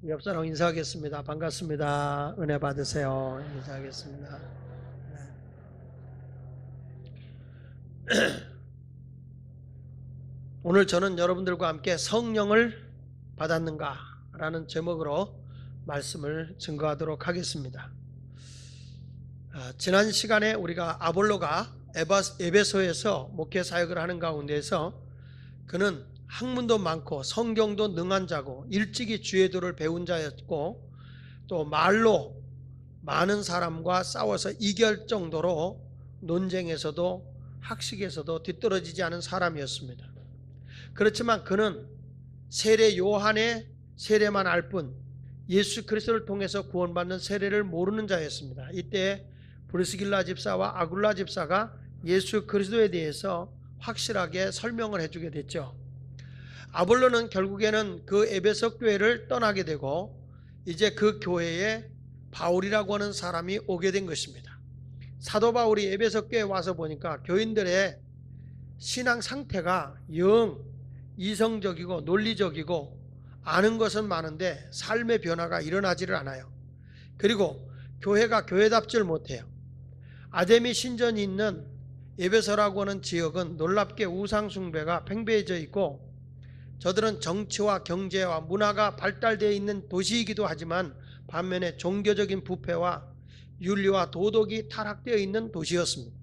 옆사람 인사하겠습니다. 반갑습니다. 은혜 받으세요. 인사하겠습니다. 오늘 저는 여러분들과 함께 성령을 받았는가? 라는 제목으로 말씀을 증거하도록 하겠습니다. 지난 시간에 우리가 아볼로가 에베소에서 목회 사역을 하는 가운데서 그는 학문도 많고 성경도 능한 자고 일찍이 주의 도를 배운 자였고 또 말로 많은 사람과 싸워서 이길 정도로 논쟁에서도 학식에서도 뒤떨어지지 않은 사람이었습니다. 그렇지만 그는 세례 요한의 세례만 알 뿐 예수 그리스도를 통해서 구원받는 세례를 모르는 자였습니다. 이때 브리스길라 집사와 아굴라 집사가 예수 그리스도에 대해서 확실하게 설명을 해주게 됐죠. 아볼로는 결국에는 그 에베소 교회를 떠나게 되고 이제 그 교회에 바울이라고 하는 사람이 오게 된 것입니다. 사도 바울이 에베소 교회에 와서 보니까 교인들의 신앙 상태가 영 이성적이고 논리적이고 아는 것은 많은데 삶의 변화가 일어나지를 않아요. 그리고 교회가 교회답지를 못해요. 아데미 신전이 있는 에베소라고 하는 지역은 놀랍게 우상 숭배가 팽배해져 있고 저들은 정치와 경제와 문화가 발달되어 있는 도시이기도 하지만 반면에 종교적인 부패와 윤리와 도덕이 타락되어 있는 도시였습니다.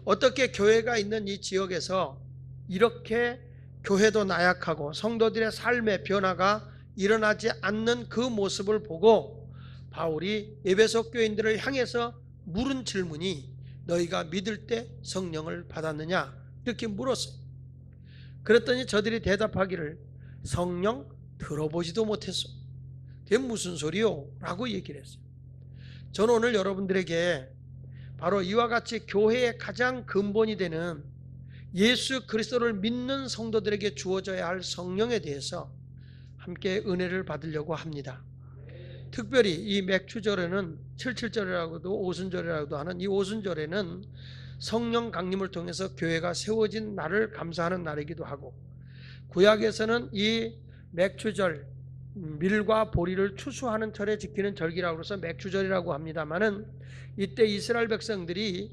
어떻게 교회가 있는 이 지역에서 이렇게 교회도 나약하고 성도들의 삶의 변화가 일어나지 않는 그 모습을 보고 바울이 에베소 교인들을 향해서 물은 질문이 너희가 믿을 때 성령을 받았느냐 이렇게 물었어요. 그랬더니 저들이 대답하기를 성령 들어보지도 못했어. 그게 무슨 소리요? 라고 얘기를 했어요. 저는 오늘 여러분들에게 바로 이와 같이 교회의 가장 근본이 되는 예수 그리스도를 믿는 성도들에게 주어져야 할 성령에 대해서 함께 은혜를 받으려고 합니다. 특별히 이 맥추절에는 77절이라고도 오순절이라고도 하는 이 오순절에는 성령 강림을 통해서 교회가 세워진 날을 감사하는 날이기도 하고 구약에서는 이 맥추절 밀과 보리를 추수하는 철에 지키는 절기라고 해서 맥추절이라고 합니다마는 이때 이스라엘 백성들이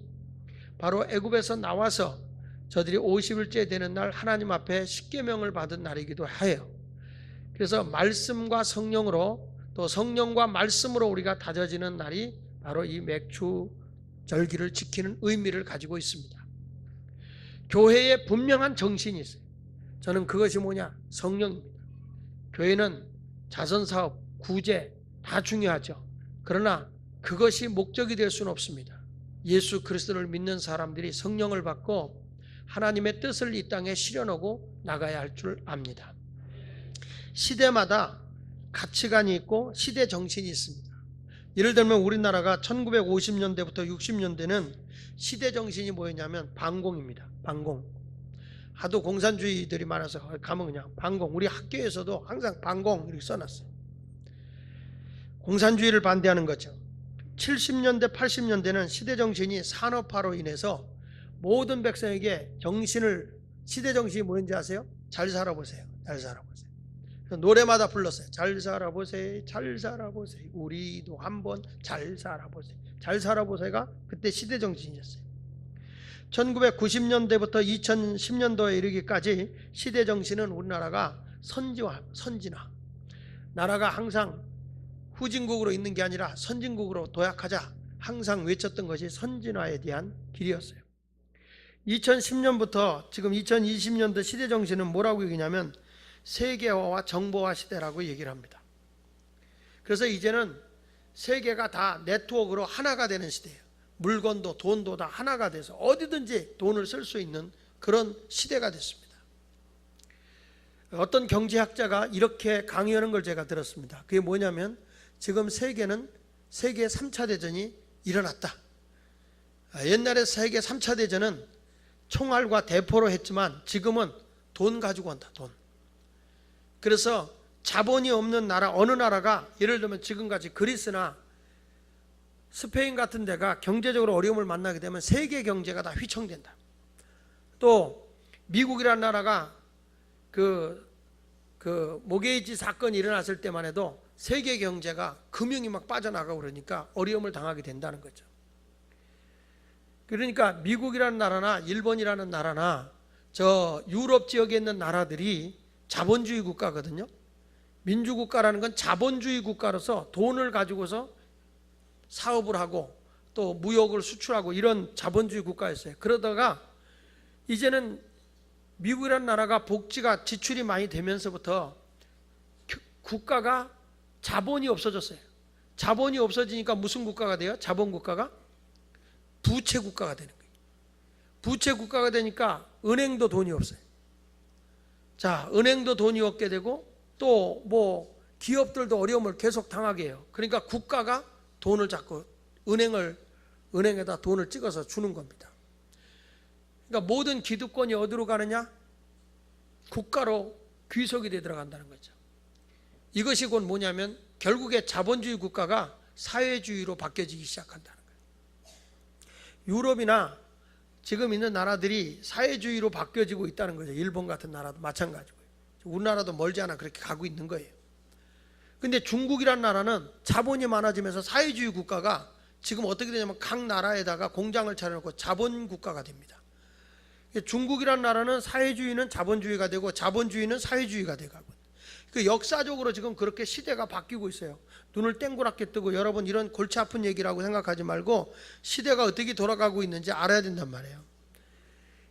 바로 애굽에서 나와서 저들이 50일째 되는 날 하나님 앞에 십계명을 받은 날이기도 해요. 그래서 말씀과 성령으로 또 성령과 말씀으로 우리가 다져지는 날이 바로 이 맥추 절기를 지키는 의미를 가지고 있습니다. 교회에 분명한 정신이 있어요. 저는 그것이 뭐냐? 성령입니다. 교회는 자선사업, 구제 다 중요하죠. 그러나 그것이 목적이 될 수는 없습니다. 예수 그리스도를 믿는 사람들이 성령을 받고 하나님의 뜻을 이 땅에 실현하고 나가야 할 줄 압니다. 시대마다 가치관이 있고 시대 정신이 있습니다. 예를 들면 우리나라가 1950년대부터 60년대는 시대 정신이 뭐였냐면 반공입니다. 반공. 하도 공산주의들이 많아서 가면 그냥 반공. 우리 학교에서도 항상 반공 이렇게 써놨어요. 공산주의를 반대하는 거죠. 70년대 80년대는 시대 정신이 산업화로 인해서 모든 백성에게 시대 정신이 뭐였는지 아세요? 잘 살아보세요. 잘 살아보세요. 노래마다 불렀어요. 잘 살아보세요. 잘 살아보세요. 우리도 한번 잘 살아보세요. 잘 살아보세요가 그때 시대 정신이었어요. 1990년대부터 2010년도에 이르기까지 시대 정신은 우리나라가 선진화. 나라가 항상 후진국으로 있는 게 아니라 선진국으로 도약하자 항상 외쳤던 것이 선진화에 대한 길이었어요. 2010년부터 지금 2020년도 시대 정신은 뭐라고 얘기냐면 세계화와 정보화 시대라고 얘기를 합니다. 그래서 이제는 세계가 다 네트워크로 하나가 되는 시대예요. 물건도 돈도 다 하나가 돼서 어디든지 돈을 쓸 수 있는 그런 시대가 됐습니다. 어떤 경제학자가 이렇게 강의하는 걸 제가 들었습니다. 그게 뭐냐면 지금 세계 3차 대전이 일어났다. 옛날에 세계 3차 대전은 총알과 대포로 했지만 지금은 돈 가지고 온다. 돈. 그래서 자본이 없는 나라 어느 나라가 예를 들면 지금같이 그리스나 스페인 같은 데가 경제적으로 어려움을 만나게 되면 세계 경제가 다 휘청된다. 또 미국이라는 나라가 그 그 모게이지 사건이 일어났을 때만 해도 세계 경제가 금융이 막 빠져나가고 그러니까 어려움을 당하게 된다는 거죠. 그러니까 미국이라는 나라나 일본이라는 나라나 저 유럽 지역에 있는 나라들이 자본주의 국가거든요. 민주국가라는 건 자본주의 국가로서 돈을 가지고서 사업을 하고 또 무역을 수출하고 이런 자본주의 국가였어요. 그러다가 이제는 미국이라는 나라가 복지가 지출이 많이 되면서부터 국가가 자본이 없어졌어요. 자본이 없어지니까 무슨 국가가 돼요? 자본 국가가 부채 국가가 되는 거예요. 부채 국가가 되니까 은행도 돈이 없어요. 자, 은행도 돈이 없게 되고 또 뭐 기업들도 어려움을 계속 당하게 해요. 그러니까 국가가 돈을 자꾸 은행에다 돈을 찍어서 주는 겁니다. 그러니까 모든 기득권이 어디로 가느냐? 국가로 귀속이 돼 들어간다는 거죠. 이것이 곧 뭐냐면 결국에 자본주의 국가가 사회주의로 바뀌어지기 시작한다는 거예요. 유럽이나 지금 있는 나라들이 사회주의로 바뀌어지고 있다는 거죠. 일본 같은 나라도 마찬가지고요. 우리나라도 멀지 않아 그렇게 가고 있는 거예요. 근데 중국이란 나라는 자본이 많아지면서 사회주의 국가가 지금 어떻게 되냐면 각 나라에다가 공장을 차려놓고 자본 국가가 됩니다. 중국이란 나라는 사회주의는 자본주의가 되고 자본주의는 사회주의가 돼가고, 그 역사적으로 지금 그렇게 시대가 바뀌고 있어요. 눈을 땡그랗게 뜨고 여러분 이런 골치 아픈 얘기라고 생각하지 말고 시대가 어떻게 돌아가고 있는지 알아야 된단 말이에요.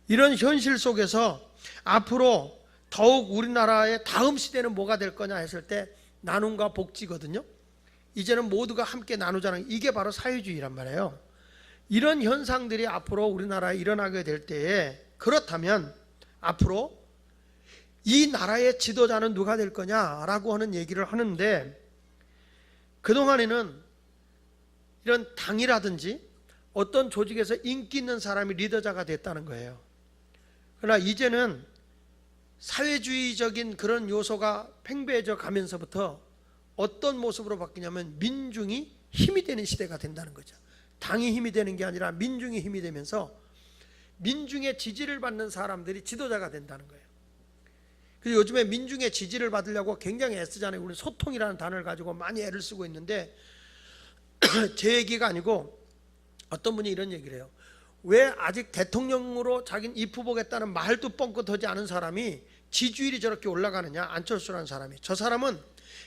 이런 현실 속에서 앞으로 더욱 우리나라의 다음 시대는 뭐가 될 거냐 했을 때 나눔과 복지거든요. 이제는 모두가 함께 나누자는, 이게 바로 사회주의란 말이에요. 이런 현상들이 앞으로 우리나라에 일어나게 될 때에, 그렇다면 앞으로 이 나라의 지도자는 누가 될 거냐라고 하는 얘기를 하는데, 그동안에는 이런 당이라든지 어떤 조직에서 인기 있는 사람이 리더자가 됐다는 거예요. 그러나 이제는 사회주의적인 그런 요소가 팽배해져 가면서부터 어떤 모습으로 바뀌냐면 민중이 힘이 되는 시대가 된다는 거죠. 당이 힘이 되는 게 아니라 민중이 힘이 되면서 민중의 지지를 받는 사람들이 지도자가 된다는 거예요. 그리고 요즘에 민중의 지지를 받으려고 굉장히 애쓰잖아요. 우리 소통이라는 단어를 가지고 많이 애를 쓰고 있는데 제 얘기가 아니고 어떤 분이 이런 얘기를 해요. 왜 아직 대통령으로 자기는 입후보겠다는 말도 뻥끗하지 않은 사람이 지지율이 저렇게 올라가느냐? 안철수라는 사람이. 저 사람은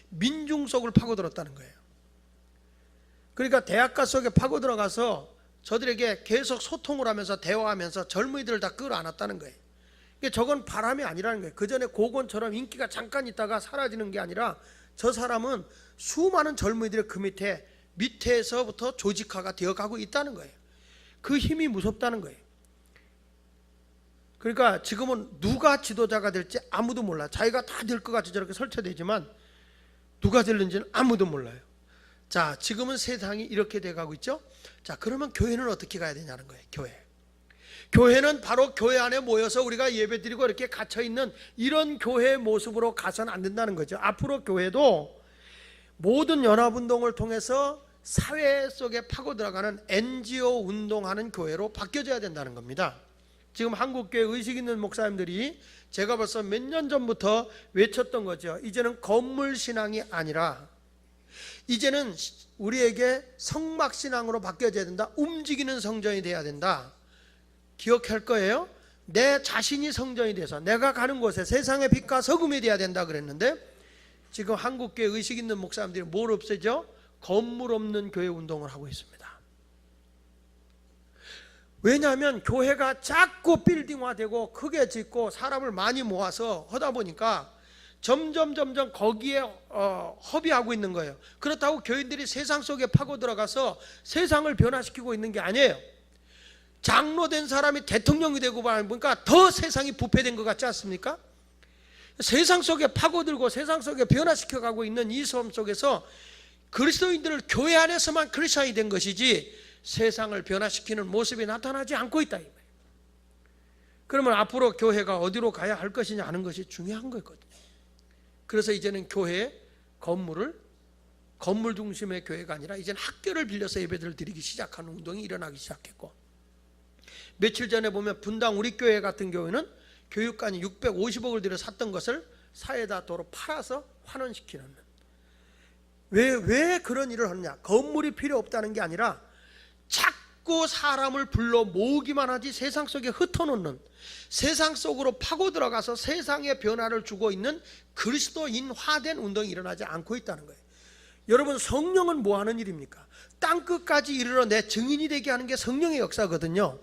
민중 속을 파고들었다는 거예요. 그러니까 대학가 속에 파고들어가서 저들에게 계속 소통을 하면서 대화하면서 젊은이들을 다 끌어안았다는 거예요. 저건 바람이 아니라는 거예요. 그 전에 고건처럼 인기가 잠깐 있다가 사라지는 게 아니라 저 사람은 수많은 젊은이들의 그 밑에서부터 조직화가 되어가고 있다는 거예요. 그 힘이 무섭다는 거예요. 그러니까 지금은 누가 지도자가 될지 아무도 몰라. 자기가 다 될 것 같이 저렇게 설치되지만 누가 될는지는 아무도 몰라요. 자, 지금은 세상이 이렇게 돼가고 있죠. 자, 그러면 교회는 어떻게 가야 되냐는 거예요. 교회는 바로 교회 안에 모여서 우리가 예배드리고 이렇게 갇혀있는 이런 교회의 모습으로 가서는 안 된다는 거죠. 앞으로 교회도 모든 연합운동을 통해서 사회 속에 파고 들어가는 NGO 운동하는 교회로 바뀌어져야 된다는 겁니다. 지금 한국교회 의식 있는 목사님들이 제가 벌써 몇 년 전부터 외쳤던 거죠. 이제는 건물신앙이 아니라 이제는 우리에게 성막신앙으로 바뀌어져야 된다. 움직이는 성전이 돼야 된다. 기억할 거예요. 내 자신이 성전이 돼서 내가 가는 곳에 세상의 빛과 소금이 돼야 된다 그랬는데, 지금 한국교회 의식 있는 목사님들이 뭘 없애죠? 건물 없는 교회 운동을 하고 있습니다. 왜냐하면 교회가 자꾸 빌딩화되고 크게 짓고 사람을 많이 모아서 하다 보니까 점점 거기에 허비하고 있는 거예요. 그렇다고 교인들이 세상 속에 파고 들어가서 세상을 변화시키고 있는 게 아니에요. 장로된 사람이 대통령이 되고 보니까 더 세상이 부패된 것 같지 않습니까? 세상 속에 파고들고 세상 속에 변화시켜가고 있는 이 삶 속에서 그리스도인들을 교회 안에서만 크리스천이 된 것이지 세상을 변화시키는 모습이 나타나지 않고 있다. 그러면 앞으로 교회가 어디로 가야 할 것이냐 하는 것이 중요한 거거든요. 그래서 이제는 교회의 건물 중심의 교회가 아니라 이제는 학교를 빌려서 예배들을 드리기 시작하는 운동이 일어나기 시작했고, 며칠 전에 보면 분당 우리 교회 같은 경우에는 교육관이 650억을 들여 샀던 것을 사회에다 도로 팔아서 환원시키는. 왜 그런 일을 하느냐? 건물이 필요 없다는 게 아니라 자꾸 사람을 불러 모으기만 하지 세상 속에 흩어놓는, 세상 속으로 파고 들어가서 세상에 변화를 주고 있는 그리스도인화된 운동이 일어나지 않고 있다는 거예요. 여러분, 성령은 뭐 하는 일입니까? 땅끝까지 이르러 내 증인이 되게 하는 게 성령의 역사거든요.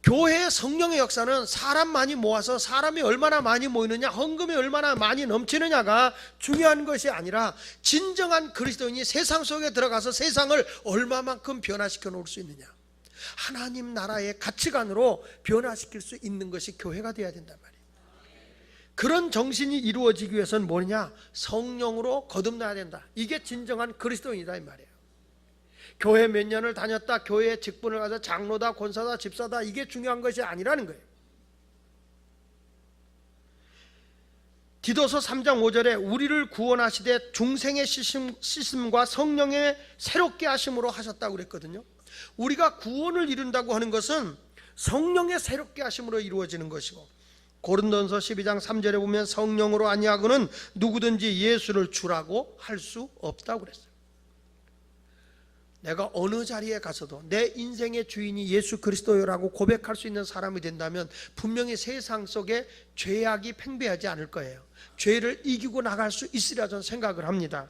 교회의 성령의 역사는 사람 많이 모아서 사람이 얼마나 많이 모이느냐, 헌금이 얼마나 많이 넘치느냐가 중요한 것이 아니라 진정한 그리스도인이 세상 속에 들어가서 세상을 얼마만큼 변화시켜 놓을 수 있느냐, 하나님 나라의 가치관으로 변화시킬 수 있는 것이 교회가 되어야 된단 말이에요. 그런 정신이 이루어지기 위해서는 뭐냐? 성령으로 거듭나야 된다. 이게 진정한 그리스도인이다 이 말이에요. 교회 몇 년을 다녔다, 교회에 직분을 가서 장로다, 권사다, 집사다, 이게 중요한 것이 아니라는 거예요. 디도서 3장 5절에 우리를 구원하시되 중생의 씻음과 성령의 새롭게 하심으로 하셨다고 그랬거든요. 우리가 구원을 이룬다고 하는 것은 성령의 새롭게 하심으로 이루어지는 것이고, 고린도전서 12장 3절에 보면 성령으로 아니하고는 누구든지 예수를 주라고 할 수 없다고 그랬어요. 내가 어느 자리에 가서도 내 인생의 주인이 예수 그리스도라고 고백할 수 있는 사람이 된다면 분명히 세상 속에 죄악이 팽배하지 않을 거예요. 죄를 이기고 나갈 수 있으리라 저는 생각을 합니다.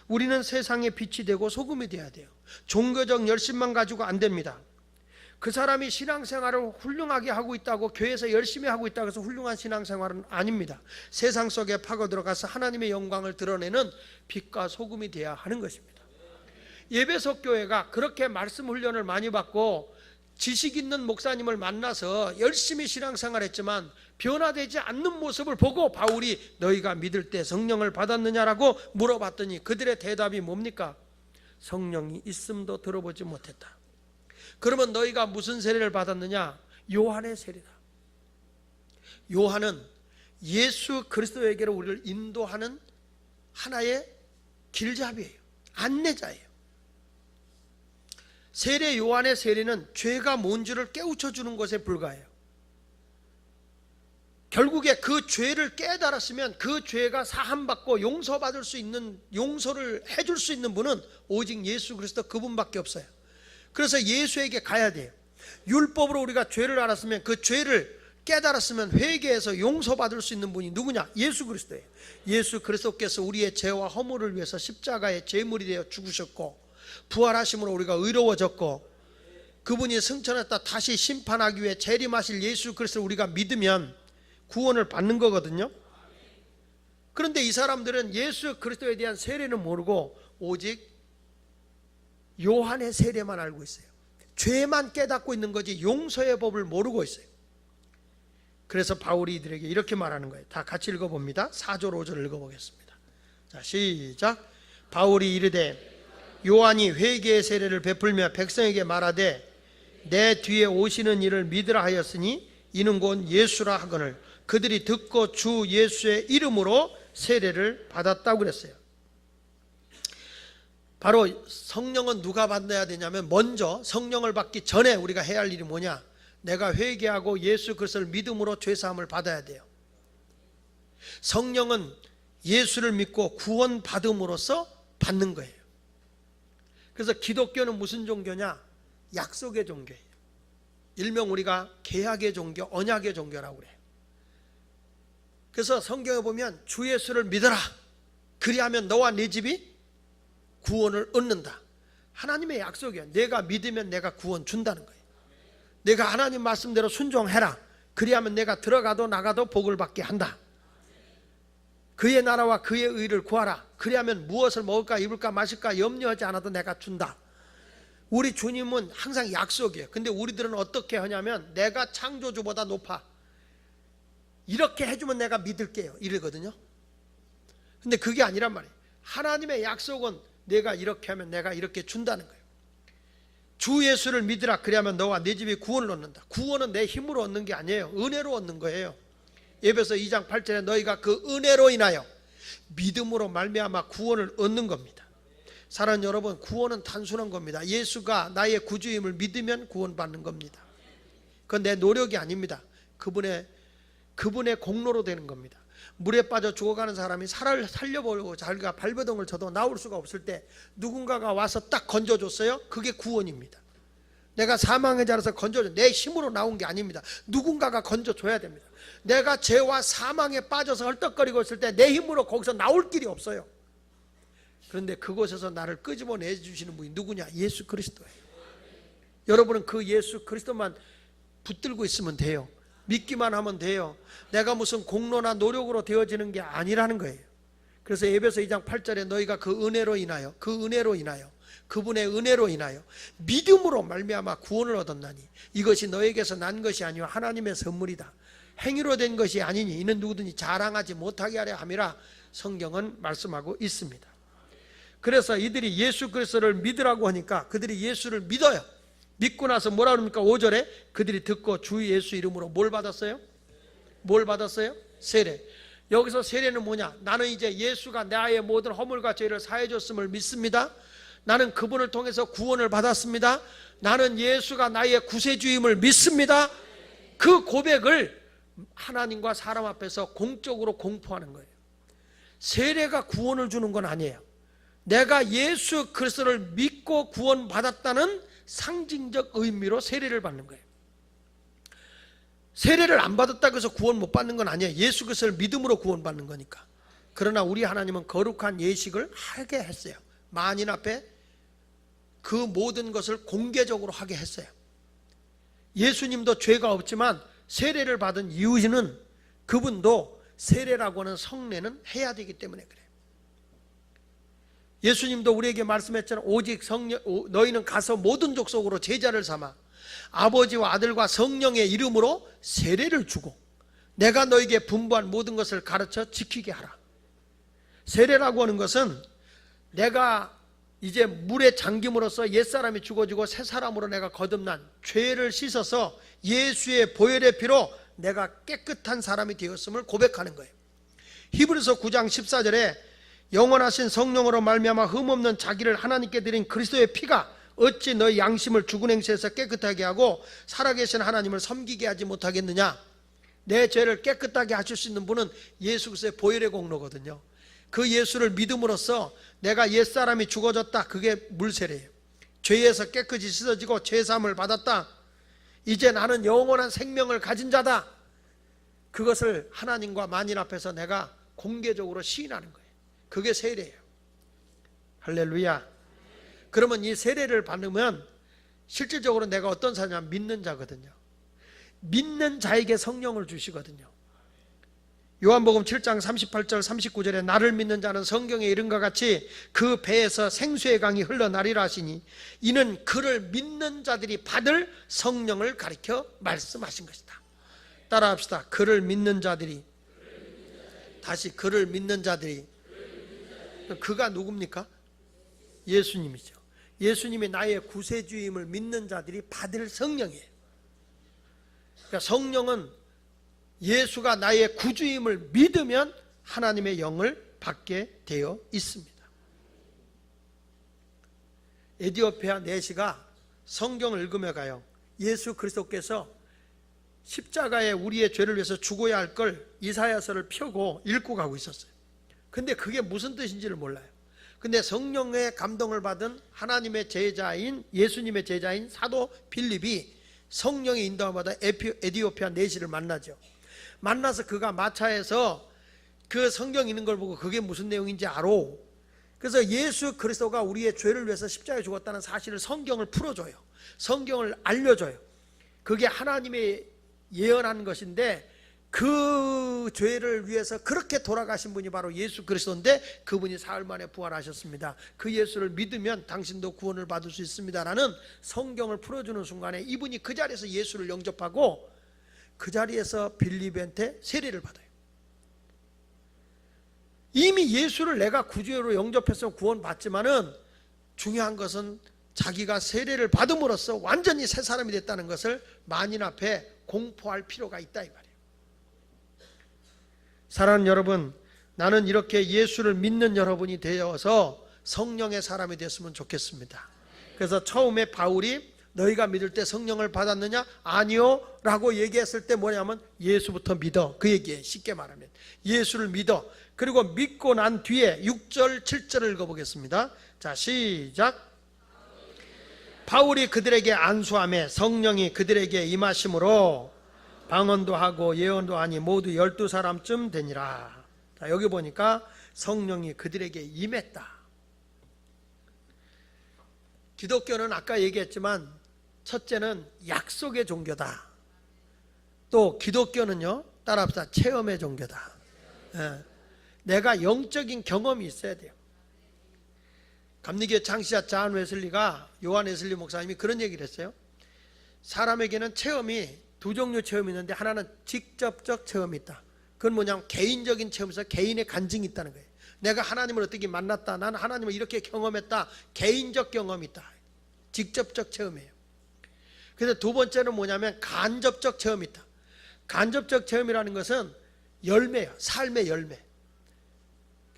우리는 세상의 빛이 되고 소금이 돼야 돼요. 종교적 열심만 가지고 안 됩니다. 그 사람이 신앙생활을 훌륭하게 하고 있다고 교회에서 열심히 하고 있다고 해서 훌륭한 신앙생활은 아닙니다. 세상 속에 파고 들어가서 하나님의 영광을 드러내는 빛과 소금이 돼야 하는 것입니다. 예배석 교회가 그렇게 말씀 훈련을 많이 받고 지식 있는 목사님을 만나서 열심히 신앙생활 했지만 변화되지 않는 모습을 보고 바울이 너희가 믿을 때 성령을 받았느냐라고 물어봤더니 그들의 대답이 뭡니까? 성령이 있음도 들어보지 못했다. 그러면 너희가 무슨 세례를 받았느냐? 요한의 세례다. 요한은 예수 그리스도에게로 우리를 인도하는 하나의 길잡이에요. 안내자예요. 세례 요한의 세례는 죄가 뭔지를 깨우쳐 주는 것에 불과해요. 결국에 그 죄를 깨달았으면 그 죄가 사함받고 용서받을 수 있는, 용서를 해줄 수 있는 분은 오직 예수 그리스도 그분밖에 없어요. 그래서 예수에게 가야 돼요. 율법으로 우리가 죄를 알았으면, 그 죄를 깨달았으면 회개해서 용서받을 수 있는 분이 누구냐? 예수 그리스도예요. 예수 그리스도께서 우리의 죄와 허물을 위해서 십자가의 제물이 되어 죽으셨고 부활하심으로 우리가 의로워졌고, 그분이 승천했다 다시 심판하기 위해 재림하실 예수 그리스도를 우리가 믿으면 구원을 받는 거거든요. 그런데 이 사람들은 예수 그리스도에 대한 세례는 모르고 오직 요한의 세례만 알고 있어요. 죄만 깨닫고 있는 거지 용서의 법을 모르고 있어요. 그래서 바울이 이들에게 이렇게 말하는 거예요. 다 같이 읽어봅니다. 4절 5절 읽어보겠습니다. 자, 시작. 바울이 이르되 요한이 회개의 세례를 베풀며 백성에게 말하되 내 뒤에 오시는 이를 믿으라 하였으니 이는 곧 예수라 하거늘 그들이 듣고 주 예수의 이름으로 세례를 받았다고 그랬어요. 바로 성령은 누가 받아야 되냐면, 먼저 성령을 받기 전에 우리가 해야 할 일이 뭐냐? 내가 회개하고 예수 그리스도를 믿음으로 죄사함을 받아야 돼요. 성령은 예수를 믿고 구원 받음으로써 받는 거예요. 그래서 기독교는 무슨 종교냐? 약속의 종교예요. 일명 우리가 계약의 종교, 언약의 종교라고 그래요. 그래서 성경에 보면 주 예수를 믿어라, 그리하면 너와 네 집이 구원을 얻는다. 하나님의 약속이에요. 내가 믿으면 내가 구원 준다는 거예요. 내가 하나님 말씀대로 순종해라, 그리하면 내가 들어가도 나가도 복을 받게 한다. 그의 나라와 그의 의를 구하라, 그리하면 무엇을 먹을까 입을까 마실까 염려하지 않아도 내가 준다. 우리 주님은 항상 약속이에요. 근데 우리들은 어떻게 하냐면 내가 창조주보다 높아, 이렇게 해주면 내가 믿을게요 이러거든요. 근데 그게 아니란 말이에요. 하나님의 약속은 내가 이렇게 하면 내가 이렇게 준다는 거예요. 주 예수를 믿으라, 그리하면 너와 네 집이 구원을 얻는다. 구원은 내 힘으로 얻는 게 아니에요. 은혜로 얻는 거예요. 에베소 2장 8절에 너희가 그 은혜로 인하여 믿음으로 말미암아 구원을 얻는 겁니다. 사랑하는 여러분, 구원은 단순한 겁니다. 예수가 나의 구주임을 믿으면 구원받는 겁니다. 그건 내 노력이 아닙니다. 그분의 그분의 공로로 되는 겁니다. 물에 빠져 죽어가는 사람이 살려보려고 자기가 발버둥을 쳐도 나올 수가 없을 때 누군가가 와서 딱 건져줬어요. 그게 구원입니다. 내가 사망의 자리에서 건져줘, 내 힘으로 나온 게 아닙니다. 누군가가 건져줘야 됩니다. 내가 죄와 사망에 빠져서 헐떡거리고 있을 때 내 힘으로 거기서 나올 길이 없어요. 그런데 그곳에서 나를 끄집어내 주시는 분이 누구냐? 예수 그리스도예요. 여러분은 그 예수 그리스도만 붙들고 있으면 돼요. 믿기만 하면 돼요. 내가 무슨 공로나 노력으로 되어지는 게 아니라는 거예요. 그래서 에베소 2장 8절에 너희가 그 은혜로 인하여 그분의 은혜로 인하여 믿음으로 말미암아 구원을 얻었나니 이것이 너에게서 난 것이 아니요 하나님의 선물이다. 행위로 된 것이 아니니 이는 누구든지 자랑하지 못하게 하려 함이라 성경은 말씀하고 있습니다. 그래서 이들이 예수 그리스도를 믿으라고 하니까 그들이 예수를 믿어요. 믿고 나서 뭐라 그럽니까? 5절에 그들이 듣고 주 예수 이름으로 뭘 받았어요? 뭘 받았어요? 세례. 여기서 세례는 뭐냐? 나는 이제 예수가 나의 모든 허물과 죄를 사해 줬음을 믿습니다. 나는 그분을 통해서 구원을 받았습니다. 나는 예수가 나의 구세주임을 믿습니다. 그 고백을 하나님과 사람 앞에서 공적으로 공포하는 거예요. 세례가 구원을 주는 건 아니에요. 내가 예수 그리스도를 믿고 구원받았다는 상징적 의미로 세례를 받는 거예요. 세례를 안 받았다고 해서 구원 못 받는 건 아니에요. 예수 그리스도를 믿음으로 구원받는 거니까. 그러나 우리 하나님은 거룩한 예식을 하게 했어요. 만인 앞에 그 모든 것을 공개적으로 하게 했어요. 예수님도 죄가 없지만 세례를 받은 이유는 그분도 세례라고 하는 성례는 해야 되기 때문에 그래요. 예수님도 우리에게 말씀했잖아요. 오직 너희는 가서 모든 족속으로 제자를 삼아 아버지와 아들과 성령의 이름으로 세례를 주고 내가 너에게 분부한 모든 것을 가르쳐 지키게 하라. 세례라고 하는 것은 내가 이제 물에 잠김으로써 옛사람이 죽어지고 새사람으로 내가 거듭난 죄를 씻어서 예수의 보혈의 피로 내가 깨끗한 사람이 되었음을 고백하는 거예요. 히브리서 9장 14절에 영원하신 성령으로 말미암아 흠없는 자기를 하나님께 드린 그리스도의 피가 어찌 너희 양심을 죽은 행실에서 깨끗하게 하고 살아계신 하나님을 섬기게 하지 못하겠느냐. 내 죄를 깨끗하게 하실 수 있는 분은 예수 그리스도의 보혈의 공로거든요. 그 예수를 믿음으로써 내가 옛사람이 죽어졌다. 그게 물세례예요. 죄에서 깨끗이 씻어지고 죄사함을 받았다. 이제 나는 영원한 생명을 가진 자다. 그것을 하나님과 만인 앞에서 내가 공개적으로 시인하는 거예요. 그게 세례예요. 할렐루야. 그러면 이 세례를 받으면 실질적으로 내가 어떤 사람이냐? 믿는 자거든요. 믿는 자에게 성령을 주시거든요. 요한복음 7장 38절 39절에 나를 믿는 자는 성경에 이른과 같이 그 배에서 생수의 강이 흘러나리라 하시니 이는 그를 믿는 자들이 받을 성령을 가리켜 말씀하신 것이다. 따라합시다. 그를 믿는 자들이. 다시 그를 믿는 자들이. 그가 누굽니까? 예수님이죠. 예수님이 나의 구세주임을 믿는 자들이 받을 성령이에요. 그러니까 성령은 예수가 나의 구주임을 믿으면 하나님의 영을 받게 되어 있습니다. 에디오피아 내시가 성경을 읽으며 가요. 예수 그리스도께서 십자가에 우리의 죄를 위해서 죽어야 할 걸 이사야서를 펴고 읽고 가고 있었어요. 근데 그게 무슨 뜻인지를 몰라요. 근데 성령의 감동을 받은 하나님의 제자인 예수님의 제자인 사도 빌립이 성령의 인도함마다 에디오피아 내시를 만나죠. 만나서 그가 마차에서 그 성경 있는 걸 보고 그게 무슨 내용인지 알아. 그래서 예수 그리스도가 우리의 죄를 위해서 십자가에 죽었다는 사실을 성경을 풀어줘요. 성경을 알려줘요. 그게 하나님의 예언한 것인데 그 죄를 위해서 그렇게 돌아가신 분이 바로 예수 그리스도인데 그분이 사흘 만에 부활하셨습니다. 그 예수를 믿으면 당신도 구원을 받을 수 있습니다라는 성경을 풀어주는 순간에 이분이 그 자리에서 예수를 영접하고 그 자리에서 빌립한테 세례를 받아요. 이미 예수를 내가 구주로 영접해서 구원받지만은 중요한 것은 자기가 세례를 받음으로써 완전히 새 사람이 됐다는 것을 만인 앞에 공포할 필요가 있다 이 말이에요. 사랑하는 여러분, 나는 이렇게 예수를 믿는 여러분이 되어서 성령의 사람이 됐으면 좋겠습니다. 그래서 처음에 바울이 너희가 믿을 때 성령을 받았느냐? 아니요 라고 얘기했을 때 뭐냐면 예수부터 믿어, 그 얘기예요. 쉽게 말하면 예수를 믿어. 그리고 믿고 난 뒤에 6절 7절을 읽어보겠습니다. 자, 시작. 바울이 그들에게 안수하며 성령이 그들에게 임하심으로 방언도 하고 예언도 하니 모두 12사람쯤 되니라. 자, 여기 보니까 성령이 그들에게 임했다. 기독교는 아까 얘기했지만 첫째는 약속의 종교다. 또 기독교는요, 따라합시다, 체험의 종교다. 예. 내가 영적인 경험이 있어야 돼요. 감리교회 창시자 존 웨슬리가, 요한 웨슬리 목사님이 그런 얘기를 했어요. 사람에게는 체험이 두 종류 체험이 있는데 하나는 직접적 체험이 있다. 그건 뭐냐면 개인적인 체험에서 개인의 간증이 있다는 거예요. 내가 하나님을 어떻게 만났다, 나는 하나님을 이렇게 경험했다, 개인적 경험이 있다. 직접적 체험이에요. 그래서 두 번째는 뭐냐면 간접적 체험이 있다. 간접적 체험이라는 것은 열매예요. 삶의 열매.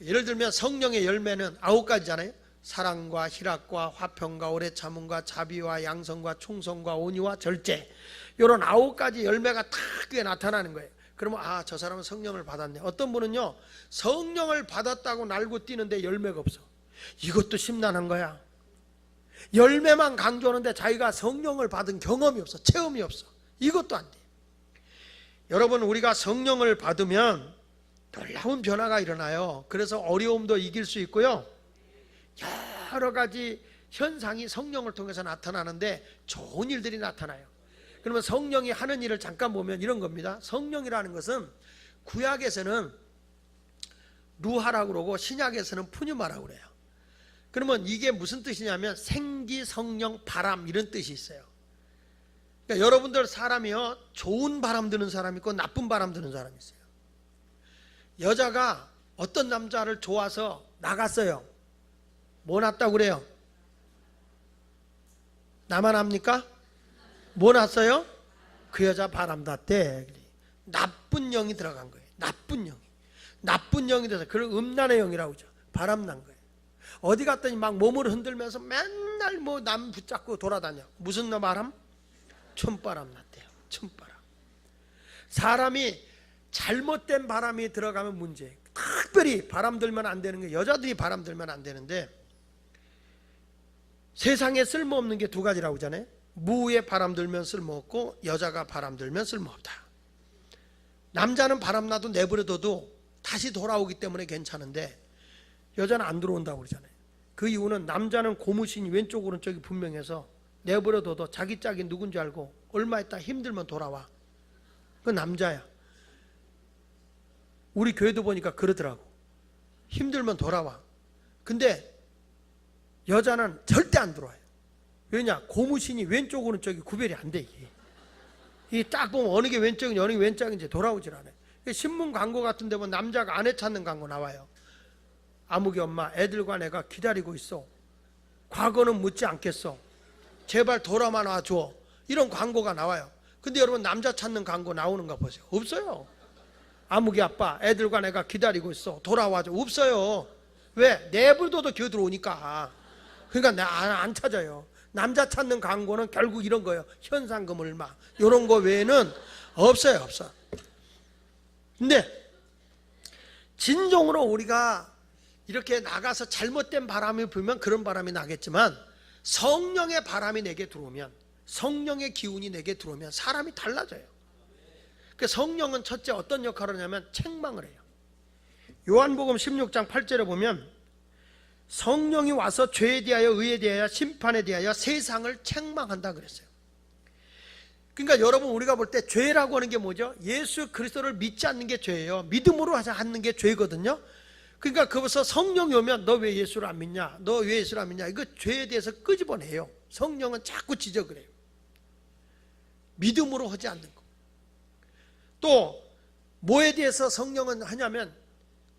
예를 들면 성령의 열매는 9가지잖아요. 사랑과 희락과 화평과 오래 참음과 자비와 양성과 충성과 온유와 절제, 이런 9가지 열매가 다 그게 나타나는 거예요. 그러면 아, 저 사람은 성령을 받았네. 어떤 분은요, 성령을 받았다고 날고 뛰는데 열매가 없어. 이것도 심란한 거야. 열매만 강조하는데 자기가 성령을 받은 경험이 없어, 체험이 없어. 이것도 안 돼. 여러분, 우리가 성령을 받으면 놀라운 변화가 일어나요. 그래서 어려움도 이길 수 있고요, 여러 가지 현상이 성령을 통해서 나타나는데 좋은 일들이 나타나요. 그러면 성령이 하는 일을 잠깐 보면 이런 겁니다. 성령이라는 것은 구약에서는 루하라고 그러고 신약에서는 푸뉴마라고 그래요. 그러면 이게 무슨 뜻이냐면 생기, 성령, 바람, 이런 뜻이 있어요. 그러니까 여러분들 사람이요, 좋은 바람 드는 사람이 있고 나쁜 바람 드는 사람이 있어요. 여자가 어떤 남자를 좋아서 나갔어요. 뭐 났다고 그래요? 나만 합니까? 뭐 났어요? 그 여자 바람 났대. 나쁜 영이 들어간 거예요. 나쁜 영이 돼서, 그걸 음란의 영이라고 하죠. 바람 난 거예요. 어디 갔더니 막 몸을 흔들면서 맨날 뭐 남 붙잡고 돌아다녀. 무슨 바람? 촌바람 났대요. 촌바람. 사람이 잘못된 바람이 들어가면 문제예요. 특별히 바람 들면 안 되는 게, 여자들이 바람 들면 안 되는데, 세상에 쓸모없는 게 2가지라고 하잖아요. 무에 바람 들면 쓸모없고 여자가 바람 들면 쓸모없다. 남자는 바람 나도 내버려둬도 다시 돌아오기 때문에 괜찮은데 여자는 안 들어온다고 그러잖아요. 그 이유는 남자는 고무신이 왼쪽 오른쪽이 분명해서 내버려둬도 자기 짝이 누군지 알고 얼마 있다 힘들면 돌아와. 그 남자야. 우리 교회도 보니까 그러더라고. 힘들면 돌아와. 근데 여자는 절대 안 들어와요. 왜냐? 고무신이 왼쪽 오른쪽이 구별이 안 돼. 이게 딱 보면 어느 게 왼쪽인지 어느 게 왼쪽인지 돌아오질 않아요. 신문 광고 같은 데 보면 남자가 아내 찾는 광고 나와요. 아무개 엄마, 애들과 내가 기다리고 있어. 과거는 묻지 않겠어. 제발 돌아만 와줘. 이런 광고가 나와요. 근데 여러분, 남자 찾는 광고 나오는가 보세요. 없어요. 아무개 아빠, 애들과 내가 기다리고 있어. 돌아와줘. 없어요. 왜? 내버려둬도 겨 들어오니까. 그러니까 내가 안 찾아요. 남자 찾는 광고는 결국 이런 거예요. 현상금 얼마, 이런 거 외에는 없어요. 없어. 근데 진정으로 우리가 이렇게 나가서 잘못된 바람이 불면 그런 바람이 나겠지만, 성령의 바람이 내게 들어오면, 성령의 기운이 내게 들어오면 사람이 달라져요. 그 성령은 첫째 어떤 역할을 하냐면 책망을 해요. 요한복음 16장 8절에 보면 성령이 와서 죄에 대하여 의에 대하여 심판에 대하여 세상을 책망한다 그랬어요. 그러니까 여러분, 우리가 볼 때 죄라고 하는 게 뭐죠? 예수 그리스도를 믿지 않는 게 죄예요. 믿음으로 하는 게 죄거든요. 그러니까 거기서 성령이 오면 너 왜 예수를 안 믿냐? 너 왜 예수를 안 믿냐? 이거 죄에 대해서 끄집어내요. 성령은 자꾸 지적을 해요. 믿음으로 하지 않는 거. 또 뭐에 대해서 성령은 하냐면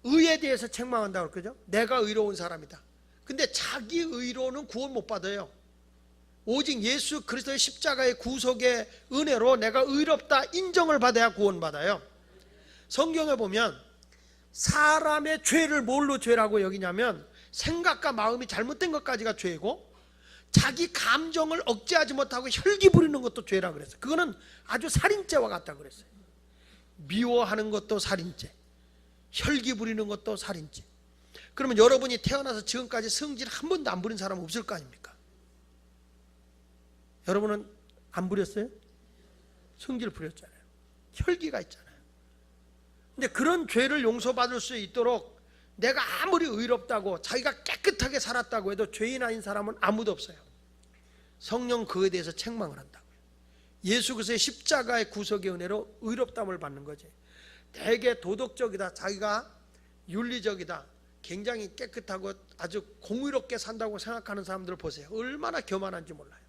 의에 대해서 책망한다고 그러죠. 내가 의로운 사람이다. 근데 자기 의로는 구원 못 받아요. 오직 예수 그리스도의 십자가의 구속의 은혜로 내가 의롭다 인정을 받아야 구원받아요. 성경에 보면 사람의 죄를 뭘로 죄라고 여기냐면 생각과 마음이 잘못된 것까지가 죄고, 자기 감정을 억제하지 못하고 혈기 부리는 것도 죄라 그랬어요. 그거는 아주 살인죄와 같다 그랬어요. 미워하는 것도 살인죄, 혈기 부리는 것도 살인죄. 그러면 여러분이 태어나서 지금까지 성질 한 번도 안 부린 사람 없을 거 아닙니까? 여러분은 안 부렸어요? 성질 부렸잖아요. 혈기가 있잖아요. 근데 그런 죄를 용서받을 수 있도록 내가 아무리 의롭다고 자기가 깨끗하게 살았다고 해도 죄인 아닌 사람은 아무도 없어요. 성령 그에 대해서 책망을 한다고요. 예수 그리스도의 십자가의 구속의 은혜로 의롭담을 받는 거지. 되게 도덕적이다, 자기가 윤리적이다, 굉장히 깨끗하고 아주 공의롭게 산다고 생각하는 사람들을 보세요. 얼마나 교만한지 몰라요.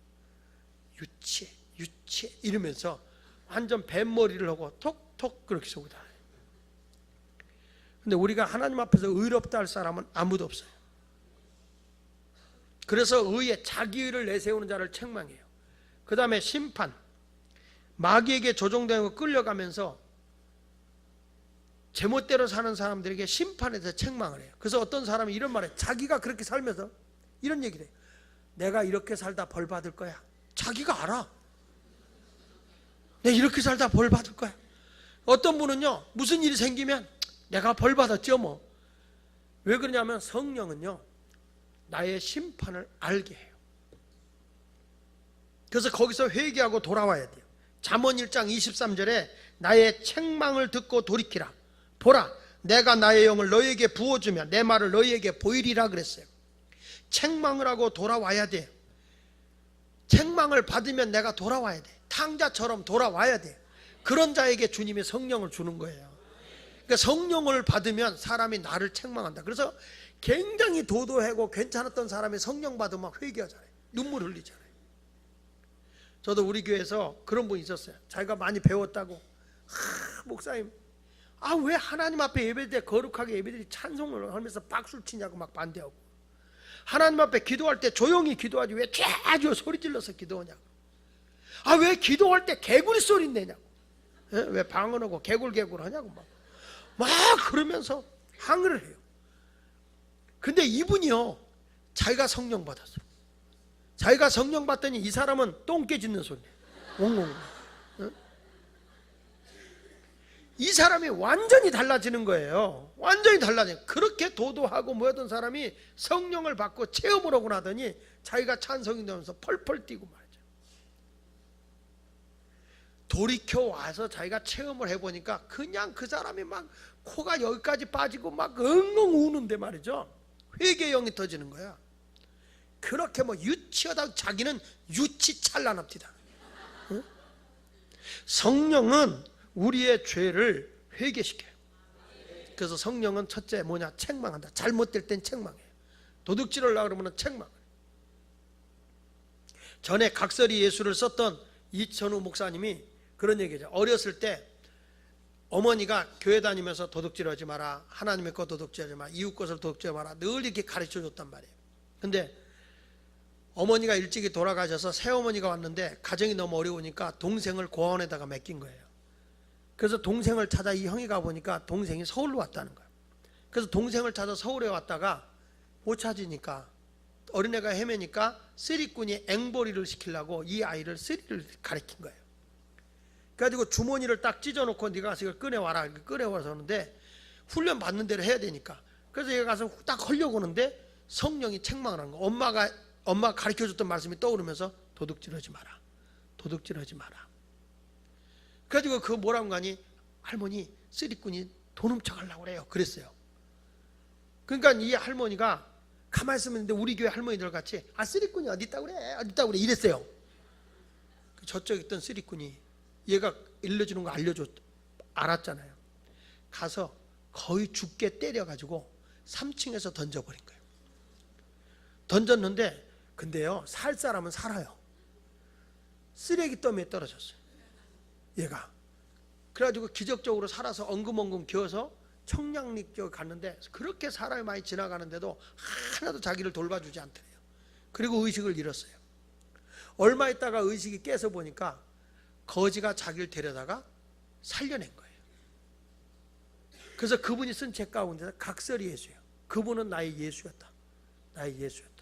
유치해 이러면서 완전 뱀머리를 하고 톡톡 그렇게 쏘고 다녀요. 근데 우리가 하나님 앞에서 의롭다 할 사람은 아무도 없어요. 그래서 의에 자기의를 내세우는 자를 책망해요. 그 다음에 심판, 마귀에게 조종되고 끌려가면서 제멋대로 사는 사람들에게 심판에 대해서 책망을 해요. 그래서 어떤 사람이 이런 말을 해요. 자기가 그렇게 살면서 이런 얘기를 해요. 내가 이렇게 살다 벌 받을 거야. 자기가 알아. 내가 이렇게 살다 벌 받을 거야. 어떤 분은요, 무슨 일이 생기면 내가 벌 받았죠 뭐. 왜 그러냐면 성령은요, 나의 심판을 알게 해요. 그래서 거기서 회개하고 돌아와야 돼요. 잠언 1장 23절에 나의 책망을 듣고 돌이키라. 보라, 내가 나의 영을 너에게 부어주며 내 말을 너에게 보이리라 그랬어요. 책망을 하고 돌아와야 돼요. 책망을 받으면 내가 돌아와야 돼. 탕자처럼 돌아와야 돼. 그런 자에게 주님이 성령을 주는 거예요. 그러니까 성령을 받으면 사람이 나를 책망한다. 그래서 굉장히 도도하고 괜찮았던 사람이 성령 받으면 회개하잖아요. 눈물 흘리잖아요. 저도 우리 교회에서 그런 분이 있었어요. 자기가 많이 배웠다고, 목사님, 왜 하나님 앞에 예배 때 거룩하게 예배들이 찬송을 하면서 박수를 치냐고 막 반대하고, 하나님 앞에 기도할 때 조용히 기도하지 왜 쫙 소리 질러서 기도하냐고, 왜 기도할 때 개구리 소리 내냐고, 왜 방언하고 개굴 하냐고 막 그러면서 항의를 해요. 근데 이분이요, 자기가 성령 받았어요. 자기가 성령 받더니 이 사람은 똥개 짖는 소리, 옹옹. 이 사람이 완전히 달라지는 거예요. 완전히 달라져요. 그렇게 도도하고 뭐였던 사람이 성령을 받고 체험을 하고 나더니 자기가 찬송이 되면서 펄펄 뛰고 말이죠. 돌이켜 와서 자기가 체험을 해보니까 그냥 그 사람이 막 코가 여기까지 빠지고 막 엉엉 우는데 말이죠. 회개형이 터지는 거야. 그렇게 유치하다, 자기는 유치찬란합니다. 응? 성령은 우리의 죄를 회개시켜요. 그래서 성령은 첫째 뭐냐? 책망한다. 잘못될 땐 책망해요. 도둑질을 하려고 그러면 책망을. 전에 각설이 예수를 썼던 이천우 목사님이 그런 얘기죠. 어렸을 때 어머니가 교회 다니면서 도둑질하지 마라, 하나님의 것 도둑질하지 마라, 이웃 것을 도둑질하지 마라, 늘 이렇게 가르쳐줬단 말이에요. 근데 어머니가 일찍이 돌아가셔서 새어머니가 왔는데 가정이 너무 어려우니까 동생을 고아원에다가 맡긴 거예요. 그래서 동생을 찾아 이 형이 가보니까 동생이 서울로 왔다는 거예요. 그래서 동생을 찾아 서울에 왔다가 못 찾으니까 어린애가 헤매니까 쓰리꾼이 앵벌이를 시키려고 이 아이를 쓰리를 가르친 거예요. 그래가지고 주머니를 딱 찢어놓고 네가 가서 이걸 꺼내와라, 이렇게 꺼내와서 하는데 훈련 받는 대로 해야 되니까, 그래서 얘가 가서 딱 하려고 하는데 성령이 책망을 하는 거예요. 엄마가 가르쳐줬던 말씀이 떠오르면서 도둑질하지 마라, 도둑질하지 마라. 그래가지고 그 뭐라고 하니, 할머니 쓰리꾼이 돈 훔쳐가려고 그래요, 그랬어요. 그러니까 이 할머니가 가만히 있으면 되는데 우리 교회 할머니들 같이 쓰리꾼이 어디 있다고 그래, 어디 있다고 그래 이랬어요. 저쪽에 있던 쓰리꾼이 얘가 일러주는 거 알았잖아요. 가서 거의 죽게 때려가지고 3층에서 던져버린 거예요. 던졌는데 근데요, 살 사람은 살아요. 쓰레기 더미에 떨어졌어요, 얘가. 그래가지고 기적적으로 살아서 엉금엉금 기어서 청량리 쪽 갔는데, 그렇게 사람이 많이 지나가는데도 하나도 자기를 돌봐주지 않더래요. 그리고 의식을 잃었어요. 얼마 있다가 의식이 깨서 보니까 거지가 자기를 데려다가 살려낸 거예요. 그래서 그분이 쓴 책 가운데 각설이 예수예요. 그분은 나의 예수였다, 나의 예수였다.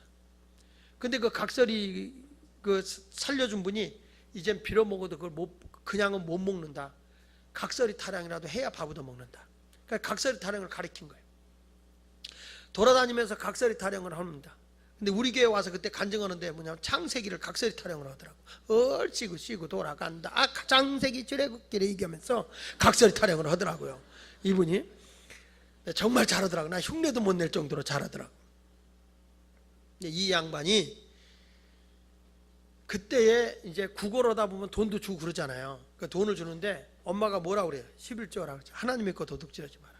근데 그 각설이 그 살려준 분이 이젠 빌어먹어도 그걸 그냥은 못 먹는다. 각설이 타령이라도 해야 밥도 먹는다. 그러니까 각설이 타령을 가리킨 거예요. 돌아다니면서 각설이 타령을 합니다. 근데 우리 교회 와서 그때 간증하는데 뭐냐면 창세기를 각설이 타령을 하더라고. 얼씨구 쉬고 돌아간다. 창세기 출애굽기를 얘기하면서 각설이 타령을 하더라고요. 이분이 정말 잘하더라고. 나 흉내도 못 낼 정도로 잘하더라고. 이 양반이 그때에 이제 구걸하다 보면 돈도 주고 그러잖아요. 그 돈을 주는데 엄마가 뭐라 그래요? 11조라. 하나님의 거 도둑질하지 마라.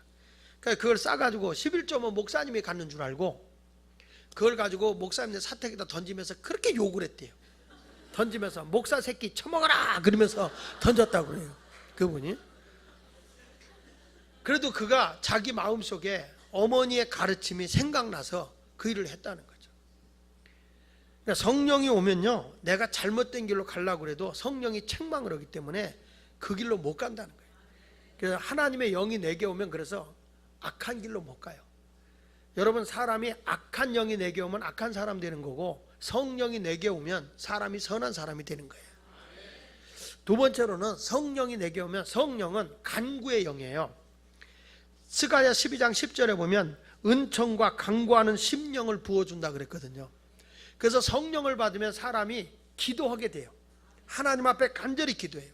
그러니까 그걸 싸가지고 11조면 목사님이 갖는 줄 알고 그걸 가지고 목사님네 사택에다 던지면서 그렇게 욕을 했대요. 던지면서 목사 새끼 처먹어라 그러면서 던졌다고 그래요. 그분이. 그래도 그가 자기 마음속에 어머니의 가르침이 생각나서 그 일을 했다는 거죠. 그러니까 성령이 오면요, 내가 잘못된 길로 가려고 해도 성령이 책망을 하기 때문에 그 길로 못 간다는 거예요. 그래서 하나님의 영이 내게 오면 그래서 악한 길로 못 가요. 여러분, 사람이 악한 영이 내게 오면 악한 사람 되는 거고 성령이 내게 오면 사람이 선한 사람이 되는 거예요. 두 번째로는 성령이 내게 오면 성령은 간구의 영이에요. 스가랴 12장 10절에 보면 은총과 간구하는 심령을 부어준다 그랬거든요. 그래서 성령을 받으면 사람이 기도하게 돼요. 하나님 앞에 간절히 기도해요.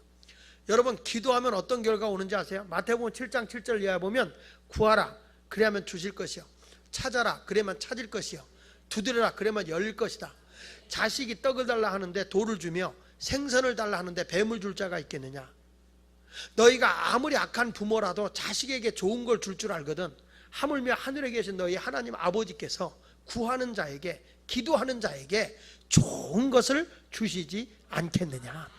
여러분, 기도하면 어떤 결과가 오는지 아세요? 마태복음 7장 7절 이하에 보면 구하라 그래야만 주실 것이요, 찾아라 그래야만 찾을 것이요, 두드려라 그래야만 열릴 것이다. 자식이 떡을 달라 하는데 돌을 주며 생선을 달라 하는데 뱀을 줄 자가 있겠느냐. 너희가 아무리 악한 부모라도 자식에게 좋은 걸 줄 줄 알거든. 하물며 하늘에 계신 너희 하나님 아버지께서 구하는 자에게, 기도하는 자에게 좋은 것을 주시지 않겠느냐.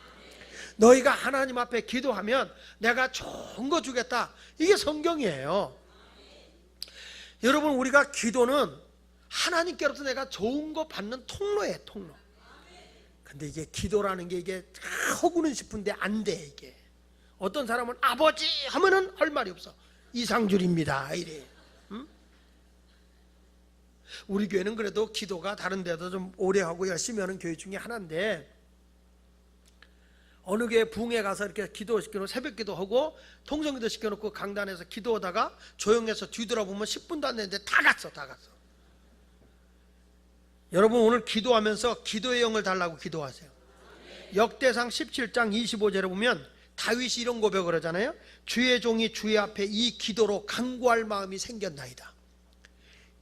너희가 하나님 앞에 기도하면 내가 좋은 거 주겠다. 이게 성경이에요. 여러분, 우리가 기도는 하나님께로부터 내가 좋은 거 받는 통로예요, 통로. 근데 이게 기도라는 게 이게 하고는 싶은데 안 돼. 이게 어떤 사람은 아버지 하면은 할 말이 없어. 이상줄입니다 이래. 응? 우리 교회는 그래도 기도가 다른 데도 좀 오래 하고 열심히 하는 교회 중에 하나인데, 어느 교회 부흥회 가서 이렇게 기도시켜놓고 새벽 기도하고 통성기도 시켜놓고 강단에서 기도하다가 조용해서 뒤돌아보면 10분도 안 됐는데 다 갔어. 여러분, 오늘 기도하면서 기도의 영을 달라고 기도하세요. 역대상 17장 25절에 보면 다윗이 이런 고백을 하잖아요. 주의 종이 주의 앞에 이 기도로 간구할 마음이 생겼나이다.